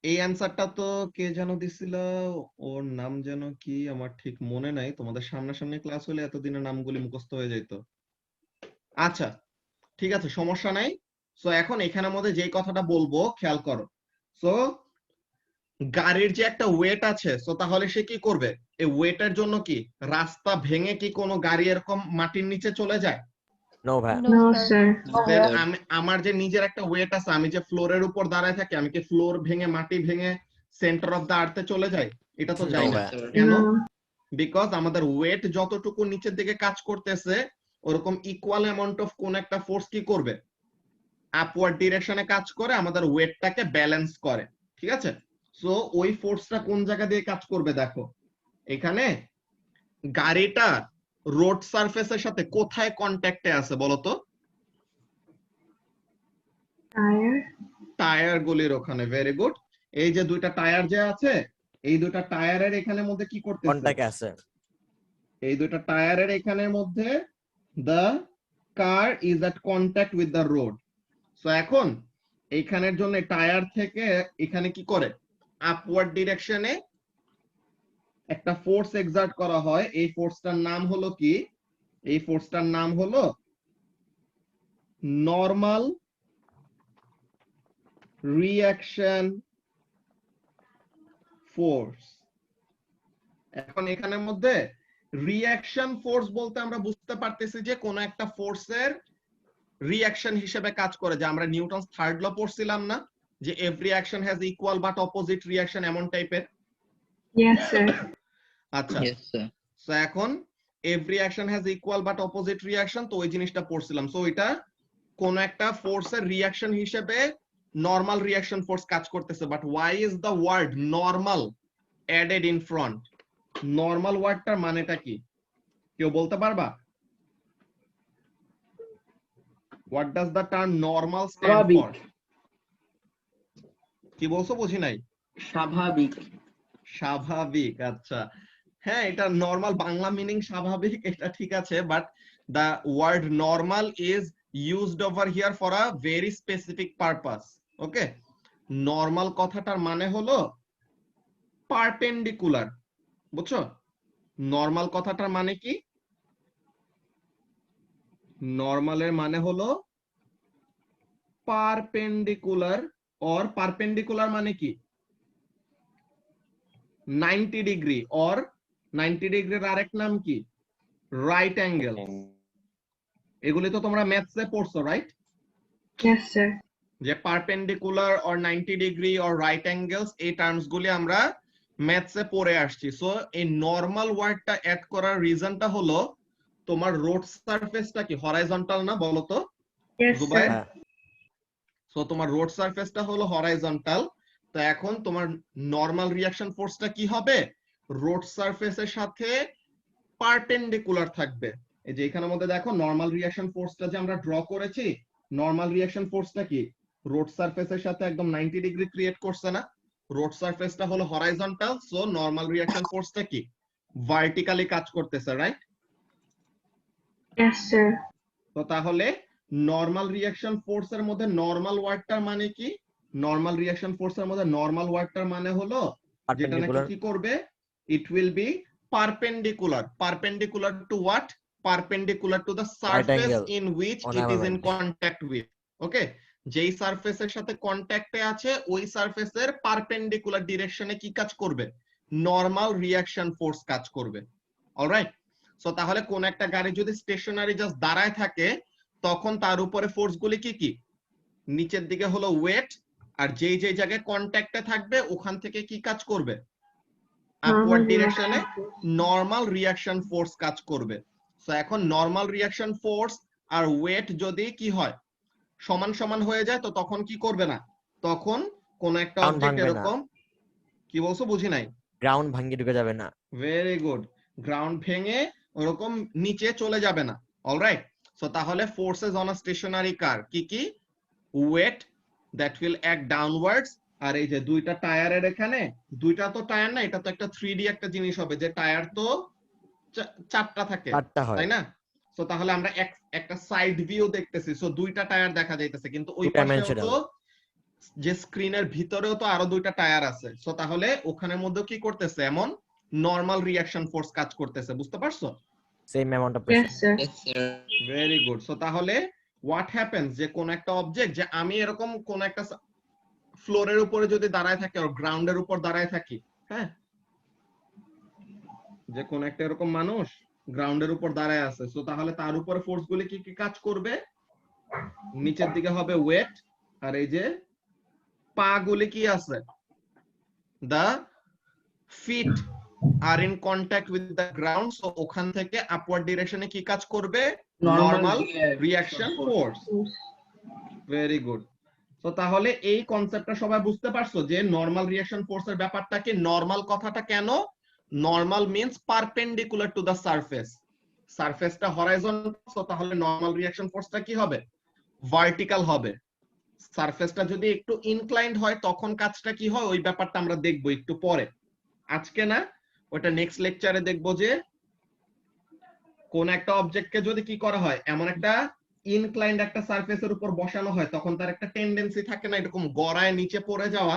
এই অ্যানসারটা তো কে যেন দিছিল, ওর নাম যেন কি আমার ঠিক মনে নাই। তোমাদের সামনাসামনি ক্লাস হলে এতদিনে নামগুলি মুখস্থ হয়ে যেত। আচ্ছা, ঠিক আছে, সমস্যা নাই। সো এখন এখানের মধ্যে যেই কথাটা বলবো খেয়াল করো। সো গাড়ির যে একটা ওয়েট আছে, সো তাহলে সে কি করবে? এই ওয়েটের জন্য কি রাস্তা ভেঙে কি কোনো গাড়ি এরকম মাটির নিচে চলে যায়? নো ভাইয়া। No, sir. Then আমার যে নিজের একটা ওয়েট আছে, আমি যে ফ্লোরের উপর দাঁড়ায় থাকি, আমি কি ফ্লোর ভেঙে মাটি ভেঙে সেন্টার অফ দা আর্থে চলে যাই? এটা তো যাই No, না। ভাইয়া। কেন? No. বিকজ আমাদের ওয়েট যতটুকু নিচের দিকে কাজ করতেছে, ওরকম ইকুয়াল অ্যামাউন্ট অফ কোন একটা ফোর্স কি করবে? আপওয়ার্ড ডিরেকশনে কাজ করে আমাদের ওয়েটটাকে ব্যালেন্স করে, ঠিক আছে? সো ওই ফোর্সটা কোন জায়গা দিয়ে কাজ করবে দেখো। এখানে গাড়িটা রোড সারফেসের সাথে কোথায় কন্ট্যাক্টে আছে বলো তো? Tire. টায়ার গুলির ওখানে। Very good. এই যে দুইটা টায়ার যে আছে, এই দুইটা টায়ারের এখানের মধ্যে কি করতেছে? কন্টাক্ট আছে। এই দুইটা টায়ারের এখানের মধ্যে the car is at contact with the road. So এখন এইখানের জন্য টায়ার থেকে এখানে কি করে? আপওয়ার্ড ডিরেকশনে একটা ফোর্স এক্সার্ট করা হয়। এই ফোর্সটার নাম হলো কি? এই ফোর্সটার নাম হলো নরমাল রিঅ্যাকশন ফোর্স। এখন এখানের মধ্যে রিঅ্যাকশন ফোর্স বলতে আমরা বুঝতে পারতেছি যে কোন একটা ফোর্সের রিঅ্যাকশন হিসেবে কাজ করে, যে আমরা নিউটনস থার্ড ল পড়ছিলাম না, যে every action has equal but opposite reaction, এমন টাইপের। Yes, sir. আচ্ছা, Yes, sir. সো এখন every action has equal but opposite reaction, তো ওই জিনিসটা পড়ছিলাম। সো এটা কোন একটা ফোর্সের রিঅ্যাকশন হিসেবে নরমাল রিঅ্যাকশন ফোর্স কাজ করতেছে। But why is the word normal added in front? Normal ওয়ার্ডটার মানেটা কি কেউ বলতে পারবা? What does the term normal stand for? কি বলছো, বুঝি নাই। স্বাভাবিক। স্বাভাবিক। আচ্ছা, হ্যাঁ, এটা নরমাল বাংলা মিনিং স্বাভাবিক, এটা ঠিক আছে। But the word normal is used over here for a very specific purpose. Okay, normal কথাটার মানে হলো পারপেন্ডিকুলার, বুঝছো? নরমাল কথাটার মানে কি? নরমালের মানে হলো পারপেন্ডিকুলার। অর পারপেন্ডিকুলার মানে কি? 90 ডিগ্রি। অর 90 ডিগ্রির আরেক নাম কি? Right angle. এগুলি তো তোমরা ম্যাথসে পড়ছো, রাইট? Yes, sir. যে perpendicular or 90 degree or right angles, এই টার্মস গুলি আমরা ম্যাথসে পড়ে আসছি। সো এই নরমাল ওয়ার্ডটা অ্যাড করার রিজনটা হলো তোমার রোড সারফেসটা কি হরাইজন্টাল না বলো তো Yes, জুবাইর? sir. সো তোমার রোড সারফেসটা হলো হরাইজন্টাল। তো এখন তোমার নরমাল রিঅ্যাকশন ফোর্সটা কি হবে? রোড সারফেসের সাথে পারপেন্ডিকুলার থাকবে। এই যে এখানের মধ্যে দেখো নরমাল রিঅ্যাকশন ফোর্সটা যে আমরা ড্র করেছি, নরমাল রিঅ্যাকশন ফোর্সটা কি রোড সারফেসের সাথে একদম 90 ডিগ্রি ক্রিয়েট করছে না? রোড সারফেসটা হলো হরাইজন্টাল, সো নরমাল রিঅ্যাকশন ফোর্সটা কি ভার্টিক্যালি কাজ করতেছে, রাইট? Yes, sir. তো তাহলে নরমাল রিঅ্যাকশন ফোর্সের মধ্যে নরমাল ওয়ার্ডটার মানে কি? নরমাল রিঅ্যাকশন ফোর্সের মধ্যে নরমাল ওয়ার্ডটার মানে হলো যেটা নাকি পারপেন্ডিকুলার। কি করবে? It will be perpendicular. Perpendicular to what? Perpendicular to the surface angle in which on it our is in mind. contact with. Okay, যেই সারফেসের সাথে কন্ট্যাক্টে আছে ওই সারফেসের পারপেন্ডিকুলার ডিরেকশনে কি কাজ করবে, নরমাল রিঅ্যাকশন ফোর্স কাজ করবে। অলরাইট, সো তাহলে কোন একটা গাড়ি যদি স্টেশনারি জাস্ট দাঁড়ায় থাকে তখন তার উপরে ফোর্স গুলি কি কি, নিচের দিকে হলো ওয়েট, আর যেই যেই জায়গায় কন্ট্যাক্টে থাকবে ওখান থেকে কি কাজ করবে, আপওয়ার্ড ডিরেকশনে নরমাল রিঅ্যাকশন ফোর্স কাজ করবে। সো এখন নরমাল রিঅ্যাকশন ফোর্স আর ওয়েট যদি কি হয়, সমান সমান হয়ে যায়, তো তখন কি করবে না, তখন কোন একটা Ground অবজেক্ট ভাঙবে না। এরকম, কি বলছো বুঝি নাই। গ্রাউন্ড ভাঙিয়ে ঢুকে যাবে না। ভেরি গুড, গ্রাউন্ড ভেঙে ওরকম নিচে চলে যাবে না। অলরাইট, সো তাহলে forces on a stationary car কি কি, weight that will act downwards, আর এই যে দুইটা টায়ারের এখানে, দুইটা তো টায়ার না, এটা তো একটা 3D একটা জিনিস হবে, যে টায়ার তো চারটা থাকে, চারটা হয়। তাই না? সো তাহলে আমরা একটা সাইড ভিউ দেখতেছি, সো দুইটা টায়ার দেখা যাইতেছে, কিন্তু ওই Two পাশেও dimensional। তো যে স্ক্রিনের ভিতরেও তো আরো দুইটা টায়ার আছে। সো তাহলে ওখানের মধ্যে কি করতেছে, এমন নরমাল রিঅ্যাকশন ফোর্স কাজ করতেছে, বুঝতে পারছো? Same amount of pressure. Yes, sir. Yes, sir. Very good. So তাহলে হোয়াট হ্যাপেন্স, যে কোন একটা অবজেক্ট, যে আমি এরকম কোন একটা ফ্লোরের উপরে যদি দাঁড়ায় থাকি আর গ্রাউন্ডের উপর দাঁড়ায় থাকি, হ্যাঁ, যে কোন একটা এরকম মানুষ গ্রাউন্ডের উপর দাঁড়ায় আছে, সো তাহলে তার উপরে ফোর্স গুলি কি কি কাজ করবে, নিচের দিকে হবে ওয়েট, আর এই যে পা গুলি কি আছে, the feet are in contact with the ground, so ওখান থেকে আপওয়ার্ড ডিরেকশনে কি কাজ করবে, normal reaction force. Very good. তো তাহলে এই কনসেপ্টটা সবাই বুঝতে পারছো, যে নরমাল রিঅ্যাকশন ফোর্সের ব্যাপারটা কি, নরমাল কথাটা কেন, normal means perpendicular to the surface, সারফেসটা হরাইজন্টাল, সো তাহলে নরমাল রিঅ্যাকশন ফোর্সটা কি হবে, ভার্টিক্যাল হবে। সারফেসটা যদি একটু ইনক্লাইন্ড হয় তখন কাজটা কি হয়, ওই ব্যাপারটা আমরা দেখবো একটু পরে, আজকে না, ওটা নেক্সট লেকচারে দেখবো, যে কোন একটা অবজেক্টকে যদি কি করা হয়, এমন একটা ইনক্লাইন্ড একটা সারফেসের উপর বসানো হয়, তখন তার একটা টেন্ডেন্সি থাকে না এরকম গড়ায় নিচে পড়ে যাওয়া।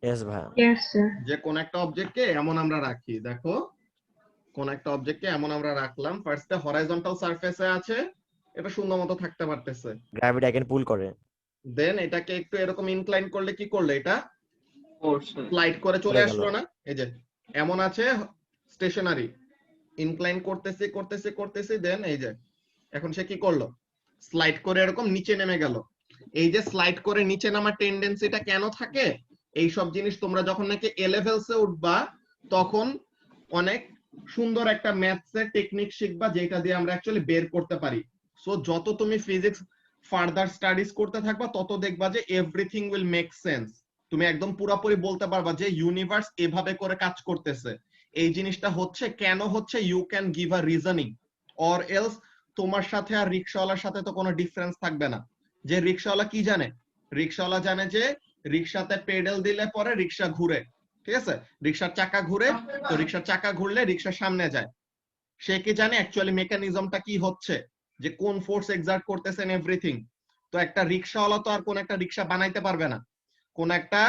ইয়েস ভাই। Yes, sir. যে কোন একটা অবজেক্টকে এমন আমরা রাখি, দেখো কোন একটা অবজেক্টকে এমন আমরা রাখলাম, ফার্স্টে হরাইজন্টাল সারফেসে আছে, এটা সুন্দর মতো থাকতে পারতেছে, গ্র্যাভিটি আইকেন পুল করে। দেন এটাকে একটু এরকম ইনক্লাইন করলে কি করলে, এটা ফোর্স স্লাইড করে চলে চলে গেল। আসলো না, এই যে এমন আছে স্টেশনারি, ইনক্লাইন করতেছে করতেছে করতেছে, দেন এই যে এখন সে কি করলো, স্লাইড করে এরকম নিচে নেমে গেল। এই যে স্লাইড করে নিচে নামার টেন্ডেন্সিটা কেন থাকে, এই সব জিনিস তোমরা যখন নাকি এ লেভেলসে উঠবা তখন অনেক সুন্দর একটা ম্যাথসের টেকনিক শিখবা, যেটা দিয়ে আমরা অ্যাকচুয়ালি বের করতে পারি। সো যত তুমি ফিজিক্স ফার্দার স্টাডিজ করতে থাকবা তত দেখবা যে এভরিথিং উইল মেক সেন্স, তুমি একদম পুরোপুরি বলতে পারবা যে ইউনিভার্স এভাবে করে কাজ করতেছে, এই জিনিসটা হচ্ছে কেন হচ্ছে, you can give a reasoning, or else তোমার সাথে আর রিকশাওয়ালার সাথে তো কোনো ডিফারেন্স থাকবে না। যে রিকশাওয়ালা কি জানে, রিকশাওয়ালা জানে যে রিকশাতে পেডেল দিলে পরে রিকশা ঘুরে, ঠিক আছে, রিকশার চাকা ঘুরে, তো রিকশার চাকা ঘুরলে রিকশা সামনে যায়। সে কি জানে অ্যাকচুয়ালি মেকানিজমটা কি হচ্ছে, যে কোন ফোর্স এক্সার্ট করতেছেন এভরিথিং। তো একটা রিকশাওয়ালা তো আর কোন একটা রিকশা বানাইতে পারবে না, কোন একটা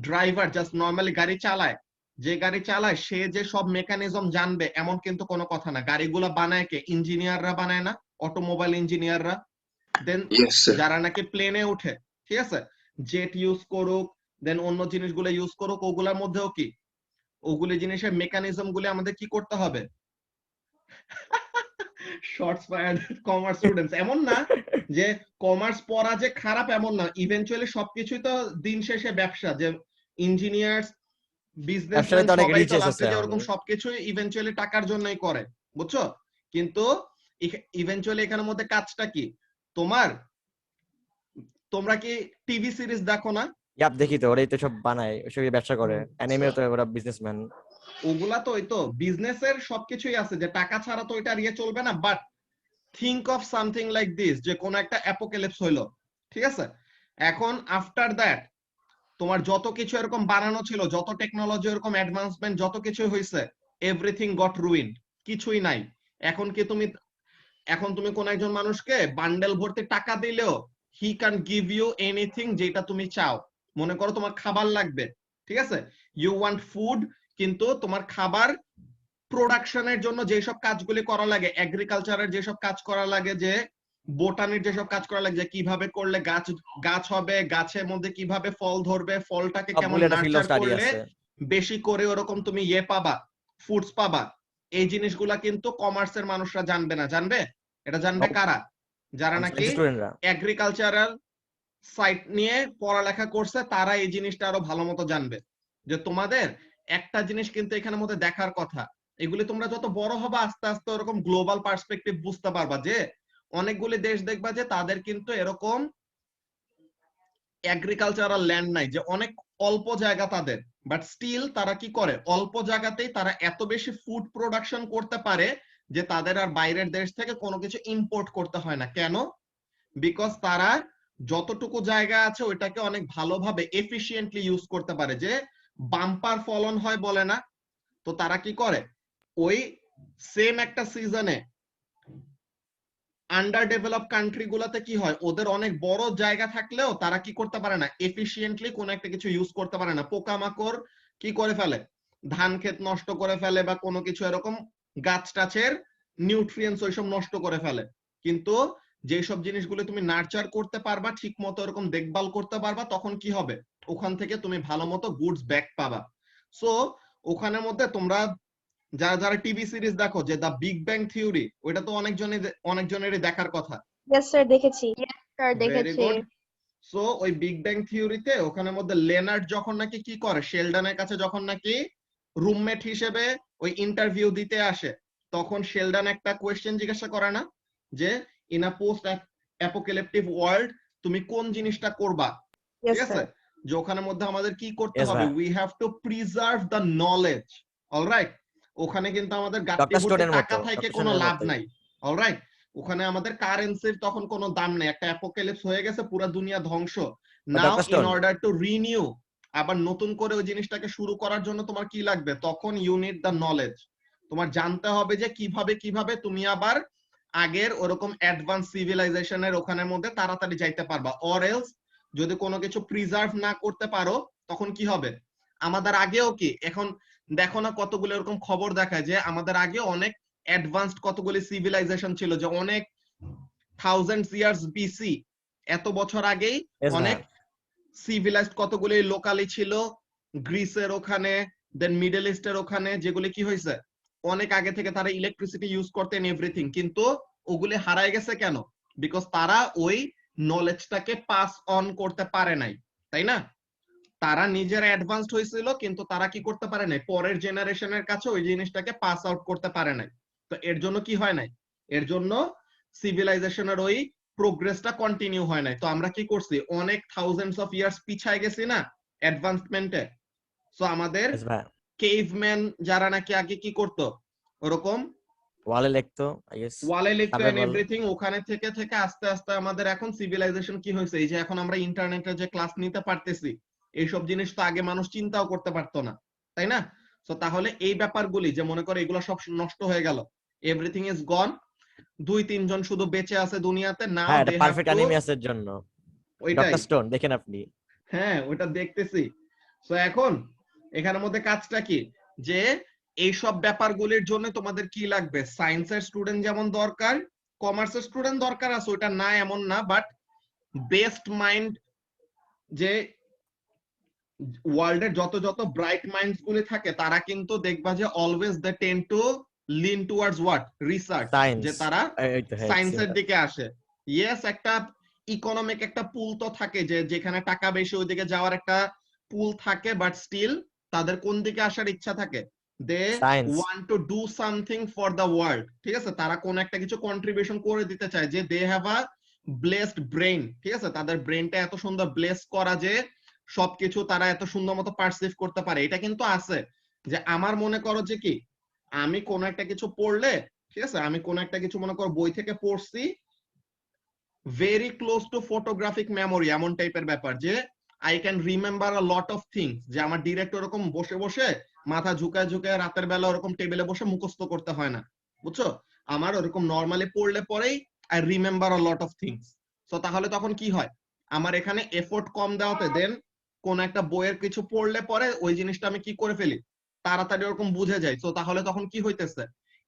ড্রাইভার জাস্ট নরমালি গাড়ি চালায়, যে গাড়ি চালায় সে যে সব মেকানিজম জানবে এমন কিন্তু কোনো কথা না। গাড়িগুলো বানায় কে, ইঞ্জিনিয়াররা বানায় না, অটোমোবাইল ইঞ্জিনিয়াররা। দেন Yes, sir. যারা নাকি প্লেনে উঠে, ঠিক আছে, জেট ইউজ করুক, দেন অন্য জিনিসগুলো ইউজ করুক, ওগুলোর মধ্যেও কি ওগুলি জিনিসের মেকানিজম গুলি আমাদের কি করতে হবে। শর্টস ফায়ার কমার্স স্টুডেন্টস, এমন না যে কমার্স পড়া যে খারাপ এমন না, ইভেনচুয়ালি সবকিছুই তো দিন শেষে ব্যবসা, যে ইঞ্জিনিয়ার্স বিজনেসম্যান তো অনেক সবাই রিচ তো এসেছে লাস্টে যে এখন। ওরকম সবকিছুই ইভেনচুয়ালি টাকার জন্যই করে, বুঝছো? কিন্তু ইভেনচুয়ালি এখানের মধ্যে কাজটা কি তোমার, তোমরা কি টিভি সিরিজ দেখো না? ইয়াপ দেখি তো, ওরাই তো সব বানায়, ওসব ব্যবসা করে, অ্যানিমেও তো ওরা বিজনেসম্যান। ওগুলা তো ওই তো বিজনেসের সবকিছুই আছে, যে টাকা ছাড়া তো এটা ইয়ে চলবে না। But think of something like this, যে কোন একটা অ্যাপোক্যালিপস হইলো, ঠিক আছে, এখন আফটার দ্যাট তোমার যত কিছু এরকম বানানো ছিল, যত টেকনোলজি এরকম অ্যাডভান্সমেন্ট যত কিছু হয়েছে, এভরিথিং গট রুইন্ড, কিছুই নাই। এখন তুমি কোন একজন মানুষকে বান্ডেল ভর্তি টাকা দিলেও he can give you anything যেটা তুমি চাও। মনে করো তোমার খাবার লাগবে, ঠিক আছে, ইউ ওয়ান্ট ফুড, কিন্তু তোমার খাবার প্রোডাকশনের জন্য যেসব কাজগুলি করা লাগে, এগ্রিকালচারের যেসব কাজ করা লাগে, যে বোটানির যেসব কাজ করা লাগে, কিভাবে করলে গাছ হবে, গাছের মধ্যে কিভাবে ফল ধরবে, ফলটাকে কেমন সবগুলো একটা ফিল্ড অফ নার্চার স্টাডি করলে আছে। বেশি করে ওরকম তুমি পাবা, ফুডস পাবা, এই জিনিসগুলা কিন্তু কমার্সের মানুষরা জানবে না। জানবে? এটা জানবে কারা? যারা নাকি স্টুডেন্টরা। এগ্রিকালচারাল সাইট নিয়ে পড়ালেখা করছে, তারা এই জিনিসটা আরো ভালো মতো জানবে। যে তোমাদের একটা জিনিস কিন্তু এখানের মধ্যে দেখার কথা, এগুলি তোমরা যত বড় হবে আস্তে আস্তে ওরকম গ্লোবাল পার্সপেক্টিভ বুঝতে পারবা, যে অনেকগুলি দেশ দেখবা যে তাদের কিন্তু এরকম এগ্রিকালচারাল ল্যান্ড নাই, যে অনেক অল্প জায়গা তাদের, বাট স্টিল তারা কি করে, অল্প জায়গাতেই তারা এত বেশি ফুড প্রোডাকশন করতে পারে যে তাদের আর বাইরের দেশ থেকে কোনো কিছু ইম্পোর্ট করতে হয় না। কেন? বিকজ তারা যতটুকু জায়গা আছে ওইটাকে অনেক ভালোভাবে এফিশিয়েন্টলি ইউজ করতে পারে। যে বাম্পার ফলন হয় বলে না, তো তারা কি করে, ওই সেম একটা সিজনে আন্ডার ডেভেলপ কান্ট্রি গুলাতে কি হয়, ওদের অনেক বড় জায়গা থাকলেও তারা কি করতে পারে না, এফিশিয়েন্টলি কোন একটা কিছু ইউজ করতে পারে না। পোকামাকড় কি করে ফেলে, ধান ক্ষেত নষ্ট করে ফেলে, বা কোনো কিছু এরকম গাছ টাছের নিউট্রিয়েন্টস ওইসব নষ্ট করে ফেলে। কিন্তু যেসব জিনিসগুলো তুমি নার্চার করতে পারবা, ঠিক মতো এরকম দেখভাল করতে পারবা, তখন কি হবে, ওখান থেকে তুমি ভালো মতো গুডস ব্যাক পাবা। সো ওখানের মধ্যে তোমরা যারা যারা টিভি সিরিজ দেখো, যে দা বিগ ব্যাং থিওরি, ওইটা তো অনেকজনেরই দেখার কথা। ইয়েস স্যার দেখেছি। স্যার ভেরি দেখেছি। গুড। সো ওই বিগ ব্যাং থিওরিতে ওখানের মধ্যে লেনার্ড যখন নাকি কি করে, শেলডনের কাছে যখন নাকি রুমমেট হিসেবে ওই ইন্টারভিউ দিতে আসে, তখন শেলডন একটা কোয়েশ্চেন জিজ্ঞাসা করে না, যে ইন আ পোস্ট অ্যাপোক্যালিপটিক ওয়ার্ল্ড তুমি কোন জিনিসটা করবা? ইয়েস ঠিক আছে, স্যার। যে ওখানের মধ্যে আমাদের কি করতে Yes, হবে, ma'am. We have to preserve the knowledge. Alright, ওখানে কিন্তু আমাদের গাট্টি ডক্টর ভর্তি স্টোনের টাকা মতো, থেকে ডক্টর কোনো স্টোনের লাভ মতোই। নাই। অলরাইট, ওখানে আমাদের কারেন্সির তখন কোনো দাম নেই, একটা অ্যাপোক্যালিপস হয়ে গেছে, পুরো দুনিয়া ধ্বংস। Now doctor in stone. Order to renew, আবার নতুন করে ওই জিনিসটাকে শুরু করার জন্য তোমার কি লাগবে, তখন ইউ নিড দ্য নলেজ। তোমার জানতে হবে যে কিভাবে কিভাবে তুমি আবার আগের ওরকম অ্যাডভান্স সিভিলাইজেশনের ওখানের মধ্যে তাড়াতাড়ি যাইতে পারবা। অর এলস যদি কোনো কিছু প্রিজার্ভ না করতে পারো, তখন কি হবে, আমাদের আগেও কি এখন দেখো না কতগুলো এরকম খবর দেখায় যে আমাদের আগে অনেক অ্যাডভান্সড কতগুলি সিভিলাইজেশন ছিল, যে অনেক থাউজেন্ড ইয়ার্স বিসি, এত বছর আগেই Yes, অনেক ma'am. সিভিলাইজড কতগুলি লোকালি ছিল, গ্রিসের ওখানে, দেন মিডল ইস্টের ওখানে, যেগুলি কি হয়েছে অনেক আগে থেকে তারা ইলেকট্রিসিটি ইউজ করতেন এভরিথিং, কিন্তু ওগুলি হারায় গেছে কেন? বিকজ তারা ওই নলেজটাকে পাস অন করতে পারে নাই, তাই না? তারা নিজেরা অ্যাডভান্সড হয়েছিল, কিন্তু তারা কি করতে পারে নাই, পরের জেনারেশনের কাছে ওই জিনিসটাকে পাস আউট করতে পারে নাই। তো এর জন্য কি হয় নাই, এর জন্য সিভিলাইজেশনের ওই প্রোগ্রেসটা কন্টিনিউ হয় নাই। তো আমরা কি করছি, অনেক থাউজেন্ডস অফ ইয়ার্স পিছায় গেছি না অ্যাডভান্সমেন্টে। সো আমাদের Yes, ma'am. কেভম্যান যারা নাকি আগে কি করতো, ওরকম ওয়ালে লিখতো, I guess. ওয়ালে লিখতো এন্ড Survival. এভরিথিং, ওখানে থেকে থেকে আস্তে আস্তে আমাদের এখন সিভিলাইজেশন কি হয়েছে, এই যে এখন আমরা ইন্টারনেটে যে ক্লাস নিতে পারতেছি, এইসব জিনিস তো আগে মানুষ চিন্তাও করতে পারতো না, তাই না? সো তাহলে এই ব্যাপারগুলি, যে মনে করে এগুলো সব নষ্ট হয়ে গেল, এভরিথিং ইজ গন, 2-3 জন শুধু বেঁচে আছে দুনিয়াতে, নাও হ্যাঁ, এটা দে হ্যাভ পারফেক্ট টু, অ্যানিমিয়াসের জন্য। ওইটাই, ডক্টর স্টোন দেখেন আপনি। হ্যাঁ ওটা দেখতেছি। সো এখন এখানের মধ্যে কাজটা কি, যে এইসব ব্যাপারগুলির জন্য তোমাদের কি লাগবে, সায়েন্সের স্টুডেন্ট যেমন দরকার, কমার্সের স্টুডেন্ট দরকার আছে, ওটা না এমন না, বাট বেস্ট মাইন্ড, যে ওয়ার্ল্ডের যত যত ব্রাইট মাইন্ডস গুলি থাকে, তারা কিন্তু দেখবা যে always they tend to lean towards what, research, science. যে তারা এই তো, হ্যাঁ, সায়েন্সের similar. দিকে আসে। ইয়েস, একটা ইকোনমিক একটা পুল তো থাকে, যে যেখানে টাকা বেশি ওইদিকে যাওয়ার একটা পুল থাকে, বাট স্টিল তাদের কোন দিকে আসার ইচ্ছা থাকে, দে Science. Want to do something for the world. ঠিক আছে, তারা কোন একটা কিছু কন্ট্রিবিউশন করে দিতে চায়, যে they have a blessed brain. ঠিক আছে, তাদের ব্রেইনটা এত সুন্দর ব্লেস করা যে সবকিছু তারা এত সুন্দর মতো পারসিভ করতে পারে। এটা কিন্তু আছে, যে আমার মনে করো যে কি, আমি কোন একটা কিছু পড়লে, ঠিক আছে, আমি কোন একটা কিছু মনে করো বই থেকে পড়ছি, very close two photographic memory, এমন টাইপের ব্যাপার, যে I can remember a lot of things, যে আমার ডিরেক্ট ওরকম বসে বসে মাথা ঝুঁকায় ঝুঁকায় রাতের বেলা ওরকম টেবিলে বসে মুখস্থ করতে হয় না, বুঝছো? আমার ওরকম নর্মালি পড়লে পরেই I remember a lot of things. So তাহলে তখন কি হয়, আমার এখানে এফোর্ট কম দেওয়াতে, দেন কোন একটা বইয়ের কিছু পড়লে পরে ওই জিনিসটা আমি কি করে ফেলি, তাড়াতাড়ি ওরকম বুঝে যাই। তো তাহলে তখন কি হইতেছে,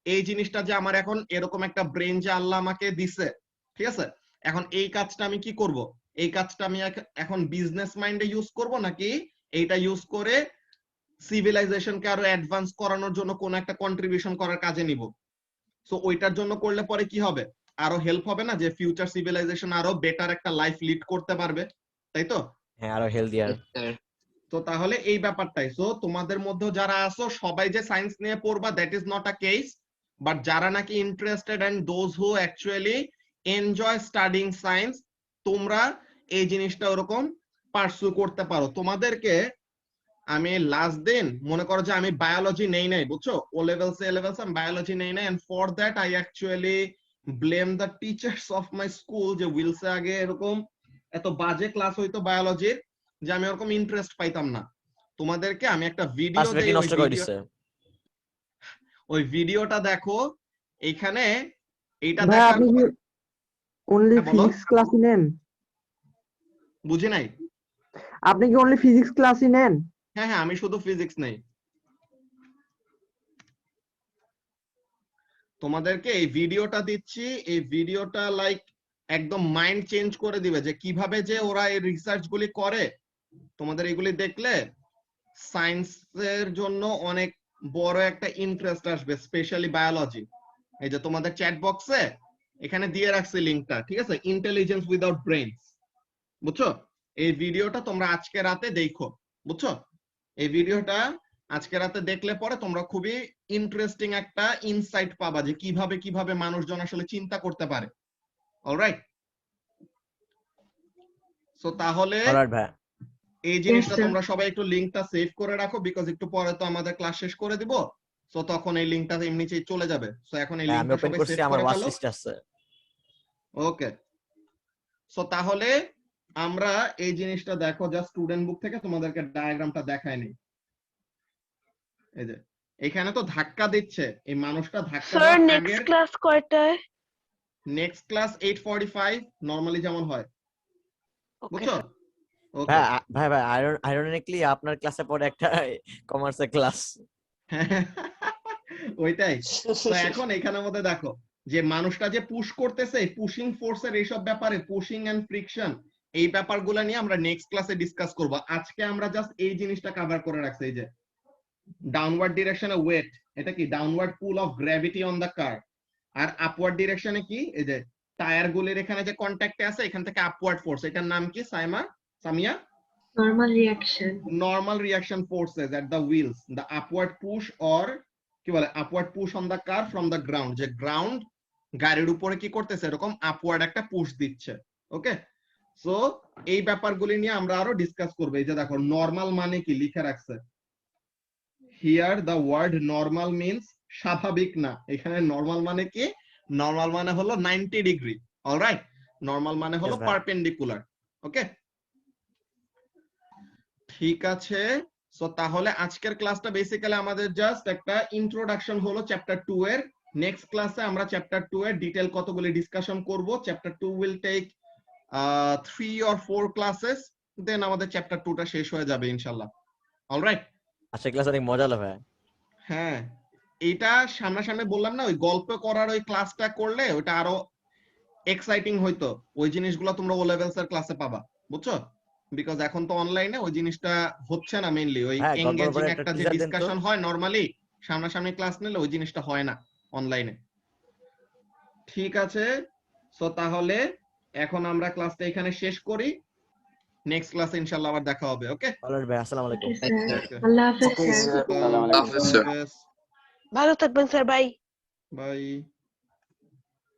এই জিনিসটা যে আমার এখন এরকম একটা ব্রেন যে আল্লাহ আমাকে দিছে, ঠিক আছে? এখন এই কাজটা আমি কি করব? এই কাজটা আমি এখন বিজনেস মাইন্ডে ইউজ করব নাকি এইটা ইউজ করে সিভিলাইজেশনকে আরো অ্যাডভান্স করানোর জন্য কোন একটা কন্ট্রিবিউশন করার কাজে নিব? সো ওইটার জন্য করলে পরে কি হবে? আরো হেল্প হবে না, যে ফিউচার সিভিলাইজেশন আরো বেটার একটা লাইফ লিড করতে পারবে, তাই তো? হ্যাঁ, আরো হেলদিয়ার। তো তাহলে এই ব্যাপারটাই। সো তোমাদের মধ্যে যারা আছো সবাই যে সায়েন্স নিয়ে পড়বা that is not a case, but যারা নাকি interested and those who actually enjoy studying science, তোমরা এই জিনিসটা ওরকম পার্সু করতে পারো। তোমাদেরকে আমি লাস্ট দিন মনে করো যে আমি বায়োলজি নেই নাই, বুঝছো? ও লেভেলস এ লেভেলস আমি বায়োলজি নেই নাই, and for that I actually blame the teachers of my school, যে উইলসে আগে এরকম এত বাজে ক্লাস হইতো বায়োলজির যে আমি ওরকম ইন্টারেস্ট পাইতাম না। তোমাদেরকে আমি একটা ভিডিও আসলে কি দেই, নষ্ট করে দিছে? ওই ভিডিওটা দেখো। এইখানে এইটা ভাই দেখার আপনি কি অনলি হ্যাঁ, বলো। ফিজিক্স ক্লাসই নেন? বুঝি নাই। আপনি কি অনলি ফিজিক্স ক্লাসই নেন? হ্যাঁ হ্যাঁ, আমি শুধু ফিজিক্স নেই। তোমাদেরকে এই ভিডিওটা দিচ্ছি, এই ভিডিওটা লাইক একদম মাইন্ড চেঞ্জ করে দিবে, যে কিভাবে যে ওরা এই রিসার্চ গুলি করে। তোমাদের এগুলি দেখলে সায়েন্সের জন্য অনেক বড় একটা ইন্টারেস্ট আসবে, স্পেশালি বায়োলজি। এই যে তোমাদের চ্যাট বক্সে এখানে দিয়ে রাখছি লিংকটা, ঠিক আছে? ইন্টেলিজেন্স উইদাউট ব্রেইনস, বুঝছো? এই ভিডিওটা তোমরা আজকে রাতে দেখো, বুঝছো? এই ভিডিওটা আজকে রাতে দেখলে পরে তোমরা খুবই ইন্টারেস্টিং একটা ইনসাইট পাবা, যে কিভাবে কিভাবে মানুষজন আসলে চিন্তা করতে পারে। অলরাইট? সো তাহলে অলরাইট ভাই। এই জিনিসটা Yes, sir. তোমরা সবাই একটু লিংকটা সেভ করে রাখো, বিকজ একটু পরে তো আমাদের ক্লাস শেষ করে দিব। সো তখন এই লিংকটা এমনিতেই চলে যাবে। সো এখন এই হ্যাঁ, আমি লিংকটা ওপেন সবাই করছি, সেভ আমার করে ওয়াচ ফেলো। লিস্টে আছে। ওকে। সো তাহলে আমরা এই জিনিসটা দেখো, জাস্ট স্টুডেন্ট বুক থেকে তোমাদেরকে ডায়াগ্রামটা দেখায় নি। এই যে এখানে তো ধাক্কা দিচ্ছে, এই মানুষটা ধাক্কা স্যার দেওয়ার নেক্সট আগের ক্লাস কয়টায়? নেক্সট ক্লাস 8:45 নরমালি যেমন হয়, ওকে বুঝছো? ওকে। ভাই ভাই ভাই আইরনিকলি আপনার ক্লাসে পড়ে একটা কমার্সের ক্লাস। ওইটাই। তো এখন এখানের মধ্যে দেখো যে মানুষটা যে পুশ করতেছে, পুশিং ফোর্সের এইসব ব্যাপারে, পুশিং এন্ড ফ্রিকশন, এই ব্যাপারগুলো নিয়ে আমরা নেক্সট ক্লাসে ডিসকাস করব। আজকে আমরা জাস্ট এই জিনিসটা কভার করে রাখছি, এই যে ডাউনওয়ার্ড ডিরেকশনে ওয়েট, এটা কি downward pull of gravity on the car. আর আপওয়ার্ড ডিরেকশনে কি, এই যে টায়ার গুলির এখানে যে কন্ট্যাক্টে আছে, এখান থেকে আপওয়ার্ড ফোর্স, এটার নাম কি Samia? Normal reaction. Normal reaction forces at the wheels, the upward push or কি বলে upward push on the car from the ground, যে গ্রাউন্ড গাড়ির উপরে কি করতেছে, এরকম আপওয়ার্ড একটা পুশ দিচ্ছে। ওকে, সো এই ব্যাপারগুলি নিয়ে আমরা আরো ডিসকাস করব। এই যে দেখো নরমাল মানে কি লিখে রাখছে, here the word normal means স্বাভাবিক না। এখানে নরমাল মানে কি? নরমাল মানে হলো 90 ডিগ্রি। অলরাইট, নরমাল মানে হলো Yes, ভাই। পারপেন্ডিকুলার। ওকে, ঠিক আছে। সো তাহলে আজকের ক্লাসটা বেসিক্যালি আমাদের জাস্ট একটা ইন্ট্রোডাকশন হলো চ্যাপ্টার 2 এর। নেক্সট ক্লাসে আমরা চ্যাপ্টার 2 এর ডিটেইল কতগুলি ডিসকাশন করব। Chapter 2 will take 3 or 4 classes, then আমাদের চ্যাপ্টার 2 টা শেষ হয়ে যাবে ইনশাআল্লাহ। অলরাইট? আজকের ক্লাস অনেক মজা হলো ভাই। হ্যাঁ, এইটা সামনাসামনি বললাম না, ওই গল্প করার ওই ক্লাসটা করলে ওটা আরো এক্সাইটিং হইতো। ওই জিনিসগুলো তোমরা ও লেভেলস এর ক্লাসে পাবা, বুঝছো? বিকজ এখন তো অনলাইনে ওই জিনিসটা হচ্ছে না মেইনলি। ওই হ্যাঁ, গল্পের এনগেজিং উপরে একটা যে teaser দেন তো। ডিসকাশন হয় নরমালি সামনাসামনি ক্লাস নিলে, ওই জিনিসটা হয় না অনলাইনে। ঠিক আছে, সো তাহলে এখন আমরা ক্লাসটা এখানে শেষ করি। নেক্সট ক্লাসে ইনশাআল্লাহ আবার দেখা হবে। ওকে, অলরাইট ভাই, আসসালামু আলাইকুম। Okay, sir. Okay. Allah Hafiz, sir. Hafiz, sir. Bye. ভালো থাকবেন স্যার, বাই। বাই।